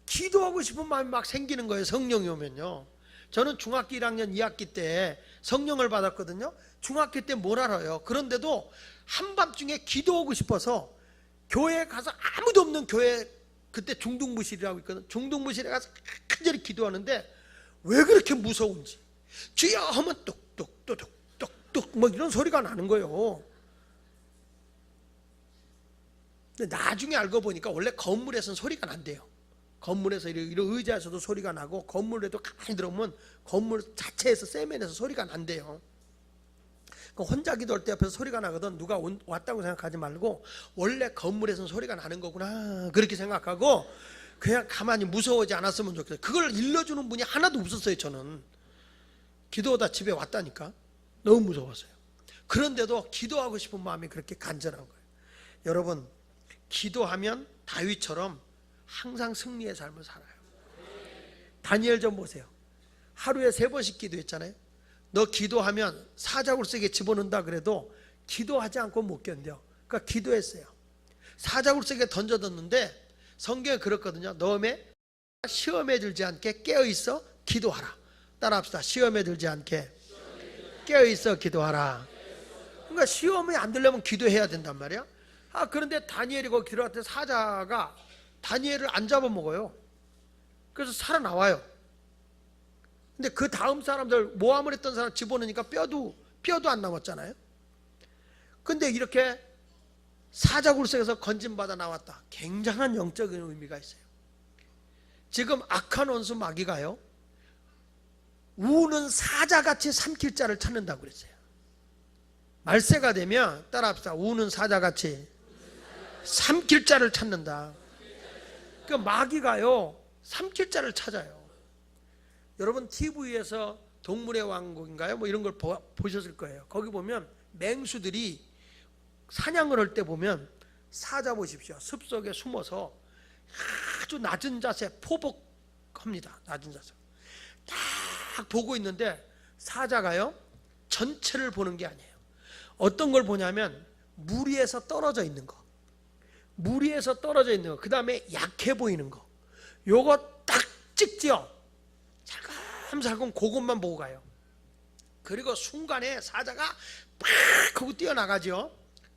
기도하고 싶은 마음이 막 생기는 거예요, 성령이 오면요. 저는 중학교 1학년 2학기 때 성령을 받았거든요. 중학교 때 뭘 알아요. 그런데도 한밤중에 기도하고 싶어서 교회에 가서 아무도 없는 교회, 그때 중등부실이라고 있거든. 중등부실에 가서 간절히 기도하는데 왜 그렇게 무서운지, 주여 하면 뚝뚝뚝뚝뚝 뭐 이런 소리가 나는 거예요. 근데 나중에 알고 보니까 원래 건물에서는 소리가 난대요. 건물에서 이런 의자에서도 소리가 나고, 건물에도 가만히 들어보면 건물 자체에서 세면에서 소리가 난대요. 혼자 기도할 때 옆에서 소리가 나거든. 누가 왔다고 생각하지 말고 원래 건물에서는 소리가 나는 거구나 그렇게 생각하고 그냥 가만히 무서워하지 않았으면 좋겠어요. 그걸 일러주는 분이 하나도 없었어요. 저는 기도하다 집에 왔다니까 너무 무서웠어요. 그런데도 기도하고 싶은 마음이 그렇게 간절한 거예요. 여러분, 기도하면 다윗처럼 항상 승리의 삶을 살아요. 다니엘 좀 보세요. 하루에 3번씩 기도했잖아요. 너 기도하면 사자굴석에 집어넣는다 그래도 기도하지 않고 못 견뎌. 그러니까 기도했어요. 사자굴석에 던져뒀는데 성경에 그렇거든요. 너음에 시험에 들지 않게 깨어있어 기도하라. 따라합시다. 시험에 들지 않게 깨어있어 기도하라. 그러니까 시험에 안 들려면 기도해야 된단 말이야. 그런데 다니엘이 거기 들어갔을 때 사자가 다니엘을 안 잡아먹어요. 그래서 살아나와요. 근데 그 다음 사람들, 모함을 했던 사람 집어넣으니까 뼈도 안 남았잖아요. 근데 이렇게 사자굴석에서 건진받아 나왔다. 굉장한 영적인 의미가 있어요. 지금 악한 원수 마귀가요, 우는 사자같이 삼킬 자를 찾는다고 그랬어요. 말세가 되면 따라합시다. 우는 사자같이 삼킬 자를 찾는다. 그 마귀가요 삼킬 자를 찾아요. 여러분 TV에서 동물의 왕국인가요? 뭐 이런 걸 보셨을 거예요. 거기 보면 맹수들이 사냥을 할 때 보면 사자 보십시오. 숲속에 숨어서 아주 낮은 자세 포복합니다. 낮은 자세. 딱 보고 있는데 사자가요 전체를 보는 게 아니에요. 어떤 걸 보냐면 물 위에서 떨어져 있는 거, 물 위에서 떨어져 있는 거, 그 다음에 약해 보이는 거, 요거 딱 찍지요. 살금살금 그것만 보고 가요. 그리고 순간에 사자가 팍 하고 뛰어나가죠.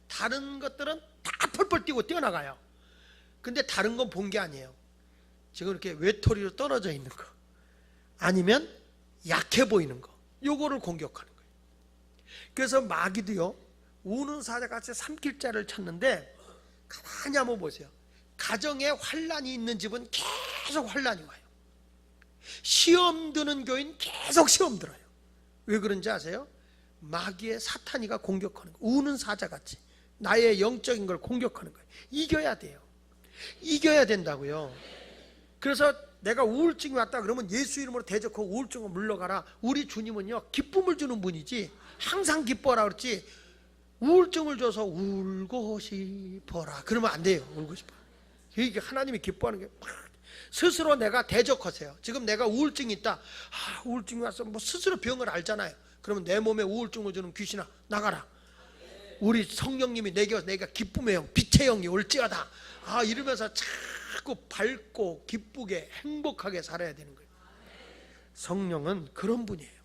다른 것들은 다 펄펄 뛰고 뛰어나가요. 근데 다른 건 본 게 아니에요. 지금 이렇게 외톨이로 떨어져 있는 거, 아니면 약해 보이는 거, 요거를 공격하는 거예요. 그래서 마귀도요 우는 사자같이 삼킬 자를 찾는데, 가만히 한번 보세요. 가정에 환란이 있는 집은 계속 환란이 와요. 시험 드는 교인 계속 시험 들어요. 왜 그런지 아세요? 마귀의 사탄이가 공격하는 거예요. 우는 사자같이 나의 영적인 걸 공격하는 거예요. 이겨야 돼요. 이겨야 된다고요. 그래서 내가 우울증이 왔다 그러면 예수 이름으로 대적하고 우울증을 물러가라. 우리 주님은요 기쁨을 주는 분이지, 항상 기뻐라 그랬지 우울증을 줘서 울고 싶어라 그러면 안 돼요. 울고 싶어. 이게 하나님이 기뻐하는 게 스스로 내가 대적하세요. 지금 내가 우울증이 있다. 우울증이 왔어. 뭐 스스로 병을 알잖아요. 그러면 내 몸에 우울증을 주는 귀신아 나가라. 우리 성령님이 내가 기쁨의 영, 빛의 영이 올지어다. 이러면서 자꾸 밝고 기쁘게 행복하게 살아야 되는 거예요. 성령은 그런 분이에요.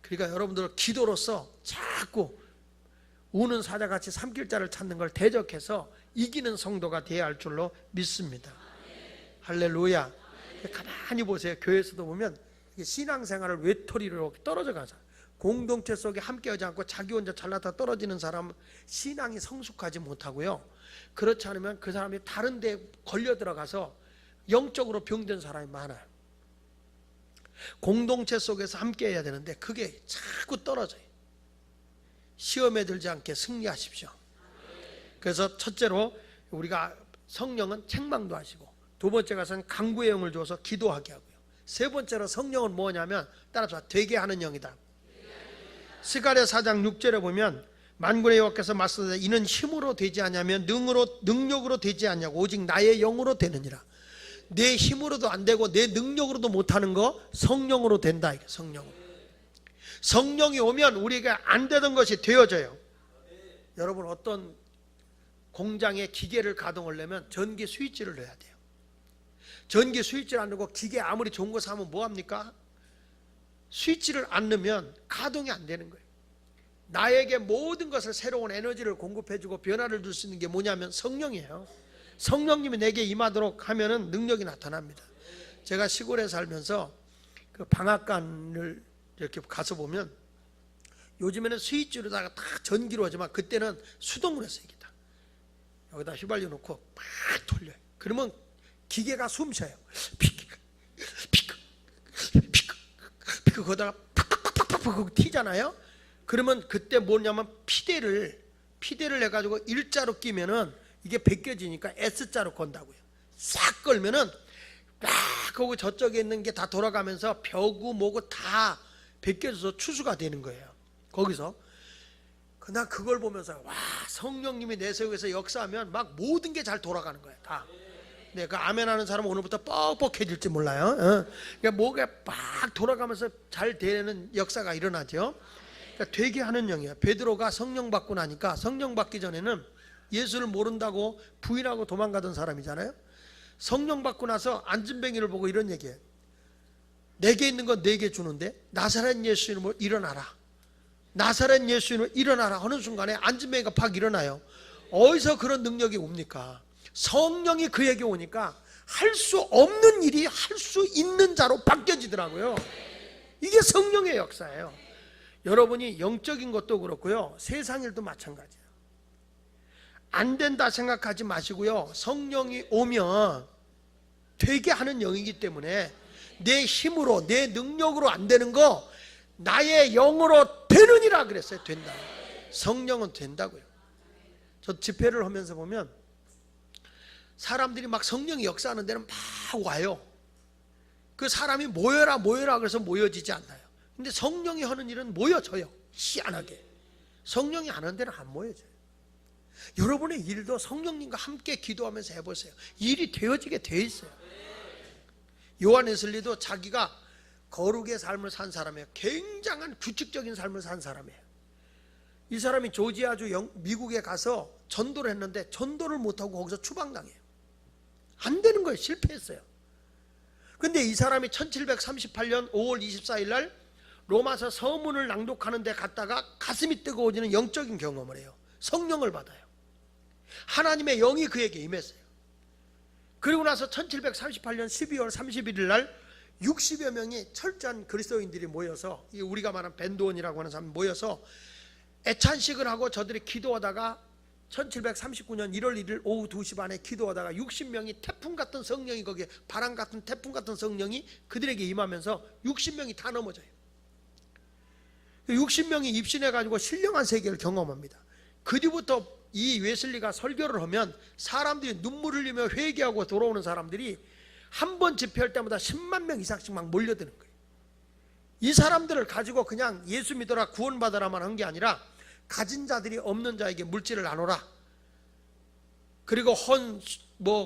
그러니까 여러분들 기도로서 자꾸 우는 사자같이 삼킬 자를 찾는 걸 대적해서 이기는 성도가 되어야 할 줄로 믿습니다. 할렐루야. 가만히 보세요. 교회에서도 보면 신앙생활을 외톨이로 떨어져 가자. 공동체 속에 함께하지 않고 자기 혼자 잘나다 떨어지는 사람은 신앙이 성숙하지 못하고요. 그렇지 않으면 그 사람이 다른 데 걸려 들어가서 영적으로 병든 사람이 많아요. 공동체 속에서 함께해야 되는데 그게 자꾸 떨어져요. 시험에 들지 않게 승리하십시오. 그래서 첫째로 우리가 성령은 책망도 하시고, 두 번째 가서는 강구의 영을 줘서 기도하게 하고요. 세 번째로 성령은 뭐냐면 따라서 되게 하는 영이다. 스가랴 4장 6절에 보면 만군의 여호와께서 말씀하시되 이는 힘으로 되지 않냐면 능력으로 되지 않냐고 오직 나의 영으로 되느니라. 내 힘으로도 안 되고 내 능력으로도 못하는 거 성령으로 된다. 성령으로. 성령이 오면 우리에게 안 되던 것이 되어져요. 여러분 어떤 공장에 기계를 가동하려면 전기 스위치를 넣어야 돼요. 전기 스위치를 안 넣고 기계 아무리 좋은 거 사면 뭐합니까? 스위치를 안 넣으면 가동이 안 되는 거예요. 나에게 모든 것을 새로운 에너지를 공급해주고 변화를 줄 수 있는 게 뭐냐면 성령이에요. 성령님이 내게 임하도록 하면은 능력이 나타납니다. 제가 시골에 살면서 그 방앗간을 이렇게 가서 보면 요즘에는 스위치로다가 다 전기로 하지만 그때는 수동으로 했어요. 이게 다 여기다 휘발유 놓고 막 돌려요. 그러면 기계가 숨 쉬어요. 피크 거기다가 팍팍팍팍 튀잖아요. 그러면 그때 뭐냐면 피대를 해가지고 일자로 끼면은 이게 벗겨지니까 S자로 건다고요. 싹 걸면은 막 거기 저쪽에 있는 게 다 돌아가면서 벼구 뭐고 다 벗겨져서 추수가 되는 거예요. 거기서 나 그걸 보면서 와, 성령님이 내 속에서 역사하면 막 모든 게 잘 돌아가는 거예요. 다. 네, 그 아멘하는 사람은 오늘부터 뻑뻑해질지 몰라요. 그러니까 뭐가 막 돌아가면서 잘 되는 역사가 일어나죠. 그러니까 되게 하는 영이에요. 베드로가 성령 받고 나니까, 성령 받기 전에는 예수를 모른다고 부인하고 도망가던 사람이잖아요. 성령 받고 나서 안진뱅이를 보고 이런 얘기해요. 내게 있는 건 내게 주는데 나사렛 예수 이름으로 일어나라. 나사렛 예수 이름으로 일어나라 하는 순간에 안진뱅이가 팍 일어나요. 어디서 그런 능력이 옵니까? 성령이 그에게 오니까 할 수 없는 일이 할 수 있는 자로 바뀌어지더라고요. 이게 성령의 역사예요. 여러분이 영적인 것도 그렇고요, 세상 일도 마찬가지예요. 안 된다 생각하지 마시고요, 성령이 오면 되게 하는 영이기 때문에 내 힘으로 내 능력으로 안 되는 거 나의 영으로 되느니라 그랬어요. 된다. 성령은 된다고요. 저 집회를 하면서 보면 사람들이 막 성령이 역사하는 데는 막 와요. 그 사람이 모여라 모여라 그래서 모여지지 않나요? 근데 성령이 하는 일은 모여져요. 희한하게 성령이 안 하는 데는 안 모여져요. 여러분의 일도 성령님과 함께 기도하면서 해보세요. 일이 되어지게 돼 있어요. 요한 웨슬리도 자기가 거룩의 삶을 산 사람이에요. 굉장한 규칙적인 삶을 산 사람이에요. 이 사람이 조지아주 미국에 가서 전도를 했는데 전도를 못하고 거기서 추방당해요. 안 되는 거예요. 실패했어요. 근데 이 사람이 1738년 5월 24일 날 로마서 서문을 낭독하는 데 갔다가 가슴이 뜨거워지는 영적인 경험을 해요. 성령을 받아요. 하나님의 영이 그에게 임했어요. 그리고 나서 1738년 12월 31일 날 60여 명이 철저한 그리스도인들이 모여서, 우리가 말하는 벤도원이라고 하는 사람이 모여서 애찬식을 하고 저들이 기도하다가 1739년 1월 1일 오후 2시 반에 기도하다가 60명이 태풍 같은 성령이, 거기에 바람 같은 태풍 같은 성령이 그들에게 임하면서 60명이 다 넘어져요. 60명이 입신해가지고 신령한 세계를 경험합니다. 그 뒤부터 이 웨슬리가 설교를 하면 사람들이 눈물 흘리며 회개하고 돌아오는 사람들이 한 번 집회할 때마다 10만 명 이상씩 막 몰려드는 거예요. 이 사람들을 가지고 그냥 예수 믿어라 구원받아라만 한 게 아니라 가진 자들이 없는 자에게 물질을 나눠라. 그리고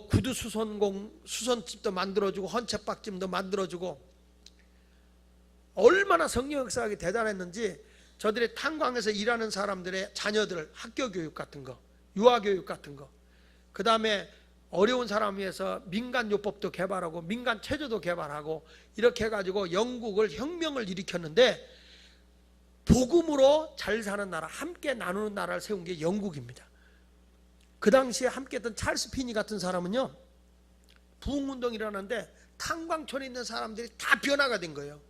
구두 수선집도 만들어주고 헌채박집도 만들어주고, 얼마나 성령 역사가 대단했는지 저들의 탄광에서 일하는 사람들의 자녀들 학교 교육 같은 거, 유아 교육 같은 거, 그 다음에 어려운 사람 위해서 민간 요법도 개발하고 민간 체조도 개발하고 이렇게 해가지고 영국을 혁명을 일으켰는데, 복음으로 잘 사는 나라, 함께 나누는 나라를 세운 게 영국입니다. 그 당시에 함께 했던 찰스 피니 같은 사람은요, 부흥운동이 일어났는데 탄광촌에 있는 사람들이 다 변화가 된 거예요.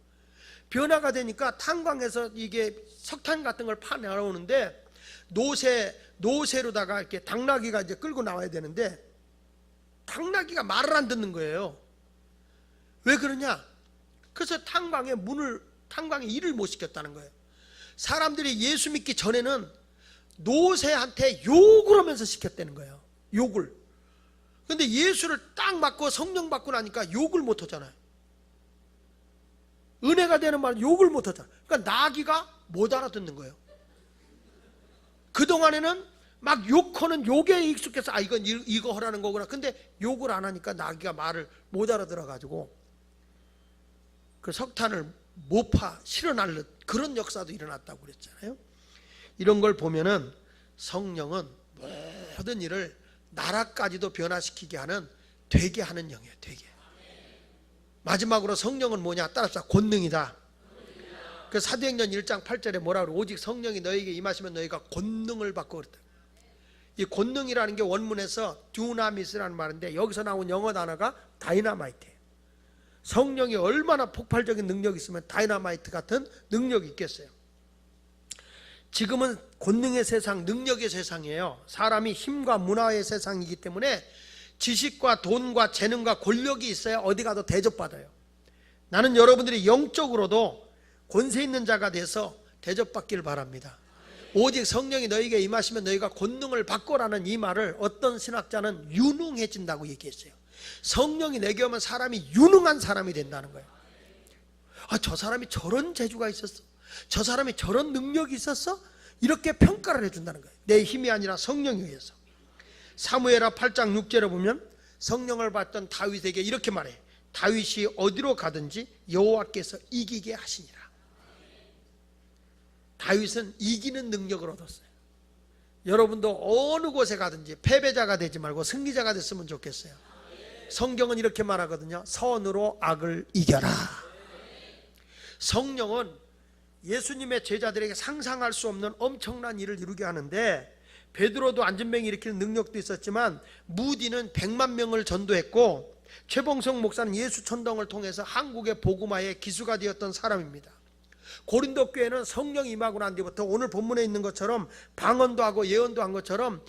변화가 되니까 탄광에서 이게 석탄 같은 걸 파내오는데 노새로다가 이렇게 당나귀가 이제 끌고 나와야 되는데 당나귀가 말을 안 듣는 거예요. 왜 그러냐? 그래서 탄광에 일을 못 시켰다는 거예요. 사람들이 예수 믿기 전에는 노새한테 욕을 하면서 시켰다는 거예요. 욕을. 근데 예수를 딱 맞고 성령 받고 나니까 욕을 못 하잖아요. 은혜가 되는 말은 욕을 못 하잖아요. 그러니까 나귀가 못 알아듣는 거예요. 그동안에는 막 욕하는 욕에 익숙해서 이건 이거 하라는 거구나. 근데 욕을 안 하니까 나귀가 말을 못 알아들어가지고 그 석탄을 모파 실어 날듯 그런 역사도 일어났다고 그랬잖아요. 이런 걸 보면은 성령은 모든 일을 나라까지도 변화시키게 하는, 되게 하는 영이에요. 되게. 마지막으로 성령은 뭐냐? 따라서 권능이다. 그 사도행전 1장 8절에 뭐라 그래요? 오직 성령이 너에게 임하시면 너희가 권능을 받고 그랬다. 이 권능이라는 게 원문에서 듀나미스라는 말인데 여기서 나온 영어 단어가 다이나마이트예요. 성령이 얼마나 폭발적인 능력이 있으면 다이나마이트 같은 능력이 있겠어요. 지금은 권능의 세상, 능력의 세상이에요. 사람이 힘과 문화의 세상이기 때문에 지식과 돈과 재능과 권력이 있어야 어디 가도 대접받아요. 나는 여러분들이 영적으로도 권세 있는 자가 돼서 대접받기를 바랍니다. 오직 성령이 너희에게 임하시면 너희가 권능을 받고라는 이 말을 어떤 신학자는 유능해진다고 얘기했어요. 성령이 내게 오면 사람이 유능한 사람이 된다는 거예요. 저 사람이 저런 재주가 있었어, 저 사람이 저런 능력이 있었어, 이렇게 평가를 해준다는 거예요. 내 힘이 아니라 성령에 의해서. 사무엘하 8장 6절에 보면 성령을 받던 다윗에게 이렇게 말해. 다윗이 어디로 가든지 여호와께서 이기게 하시니라. 다윗은 이기는 능력을 얻었어요. 여러분도 어느 곳에 가든지 패배자가 되지 말고 승리자가 됐으면 좋겠어요. 성경은 이렇게 말하거든요. 선으로 악을 이겨라. 성령은 예수님의 제자들에게 상상할 수 없는 엄청난 일을 이루게 하는데, 베드로도 안전병 일으키는 능력도 있었지만 무디는 100만 명을 전도했고, 최봉성 목사는 예수 천당을 통해서 한국의 복음화의 기수가 되었던 사람입니다. 고린도 교회는 성령이 임하고 난 뒤부터 오늘 본문에 있는 것처럼 방언도 하고 예언도 한 것처럼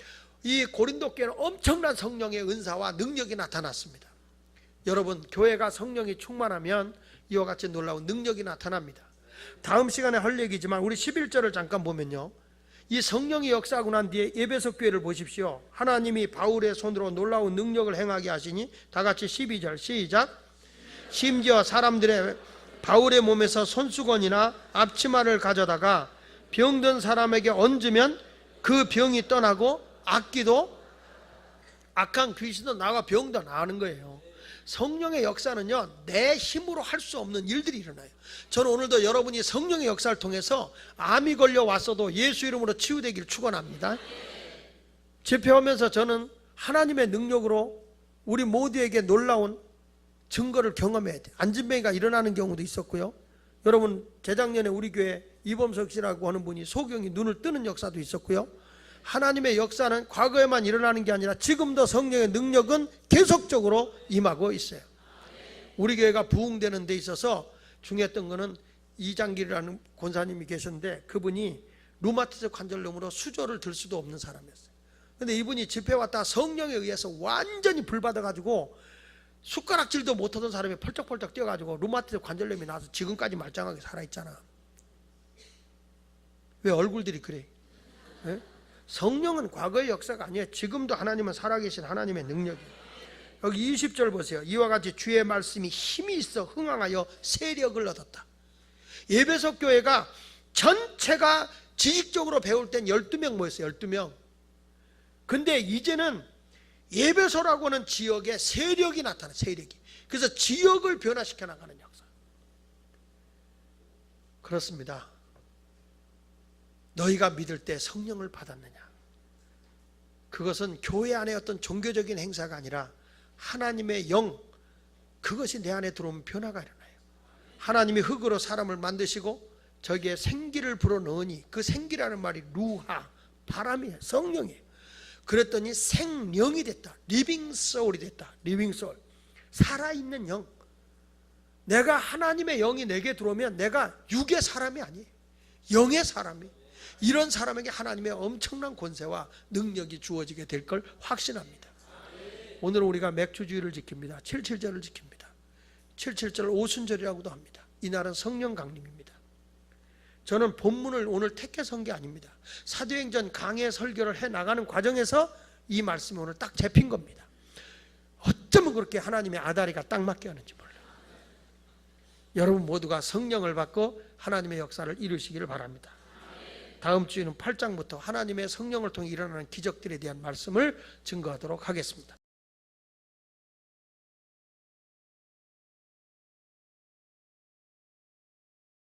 이 고린도 교회는 엄청난 성령의 은사와 능력이 나타났습니다. 여러분, 교회가 성령이 충만하면 이와 같이 놀라운 능력이 나타납니다. 다음 시간에 할 얘기지만 우리 11절을 잠깐 보면요, 이 성령이 역사하고 난 뒤에 에베소 교회를 보십시오. 하나님이 바울의 손으로 놀라운 능력을 행하게 하시니, 다 같이 12절 시작. 심지어 사람들의 바울의 몸에서 손수건이나 앞치마를 가져다가 병든 사람에게 얹으면 그 병이 떠나고 악한 귀신도 나가 병도 나는 거예요. 성령의 역사는요, 내 힘으로 할 수 없는 일들이 일어나요. 저는 오늘도 여러분이 성령의 역사를 통해서 암이 걸려 왔어도 예수 이름으로 치유되기를 축원합니다. 집회하면서 저는 하나님의 능력으로 우리 모두에게 놀라운 증거를 경험해야 돼요. 안진뱅이가 일어나는 경우도 있었고요. 여러분, 재작년에 우리 교회 이범석 씨라고 하는 분이 소경이 눈을 뜨는 역사도 있었고요. 하나님의 역사는 과거에만 일어나는 게 아니라 지금도 성령의 능력은 계속적으로 임하고 있어요. 우리 교회가 부흥되는 데 있어서 중요했던 거는 이장길이라는 권사님이 계셨는데, 그분이 루마티스 관절염으로 수저를 들 수도 없는 사람이었어요. 근데 이분이 집회 왔다 성령에 의해서 완전히 불받아가지고 숟가락질도 못하던 사람이 펄쩍펄쩍 뛰어가지고 루마티스 관절염이 나서 지금까지 말짱하게 살아있잖아. 왜 얼굴들이 그래? 네? 성령은 과거의 역사가 아니에요. 지금도 하나님은 살아계신 하나님의 능력이에요. 여기 20절 보세요. 이와 같이 주의 말씀이 힘이 있어 흥황하여 세력을 얻었다. 에베소 교회가 전체가 지식적으로 배울 땐 12명 모였어요. 12명. 근데 이제는 에베소라고 하는 지역에 세력이 나타나. 세력이. 그래서 지역을 변화시켜 나가는 역사. 그렇습니다. 너희가 믿을 때 성령을 받았느냐? 그것은 교회 안에 어떤 종교적인 행사가 아니라 하나님의 영, 그것이 내 안에 들어오면 변화가 일어나요. 하나님이 흙으로 사람을 만드시고 저기에 생기를 불어넣으니, 그 생기라는 말이 루하, 바람이에요. 성령이에요. 그랬더니 생령이 됐다. 리빙 소울이 됐다. 리빙 소울, 살아있는 영. 내가 하나님의 영이 내게 들어오면 내가 육의 사람이 아니에요. 영의 사람이에요. 이런 사람에게 하나님의 엄청난 권세와 능력이 주어지게 될 걸 확신합니다. 오늘은 우리가 맥주주의를 지킵니다. 77절을 지킵니다. 77절을 오순절이라고도 합니다. 이날은 성령 강림입니다. 저는 본문을 오늘 택해서 한 게 아닙니다. 사도행전 강해 설교를 해나가는 과정에서 이 말씀이 오늘 딱 잡힌 겁니다. 어쩌면 그렇게 하나님의 아다리가 딱 맞게 하는지 몰라요. 여러분 모두가 성령을 받고 하나님의 역사를 이루시기를 바랍니다. 다음 주에는 8장부터 하나님의 성령을 통해 일어나는 기적들에 대한 말씀을 증거하도록 하겠습니다.